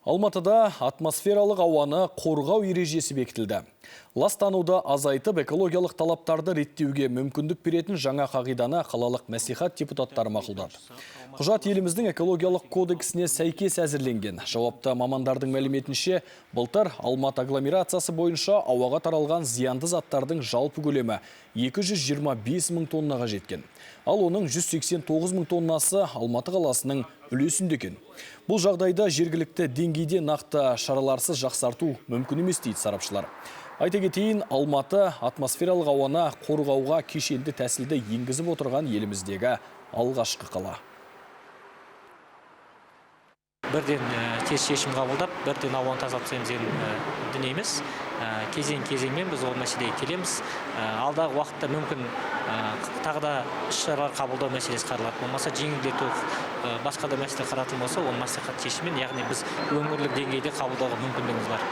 Алматыда атмосфералық ауаны қорғау ережесі бекітілді. Ластануды азайтып, экологиялық талаптарды реттеуге мүмкіндік беретін жаңа қағиданы қалалық мәслихат депутаттары мақұлдады. Құжат еліміздің экологиялық кодексіне сәйкес әзірленген. Жауапты мамандардың мәліметінше, былтыр Алматы агломерациясы бойынша ауаға таралған зиянды заттардың жалпы көлемі 225 мың тоннаға жеткен. Ал оның 189 мың тоннасы Алматы қаласының үлесінде екен. Бұл жағдайда жергілікті деңгейде нақты шараларсыз жақсарту мүмкін емес дейді сарапшылар. Айта кетейін, Алматы атмосфералық ауаны қорғауға кешенді тәсілді енгізіп отырған еліміздегі алғашқы қала. Бірден тез шешім қабылдап, бірден ауаны тазартсамыз деген дүние емес. Кезең-кезеңмен біз ол мәселеге келеміз. Алдағы уақытта мүмкін тағы да іс-шаралар қабылдау мәселесі қаралады. Болмаса жеңілдету, басқа да мәселе қаратылмаса, ол мәслихат шешімімен, яғни біз өңірлік деңгейде қабылдауға мүмкіндігіміз бар.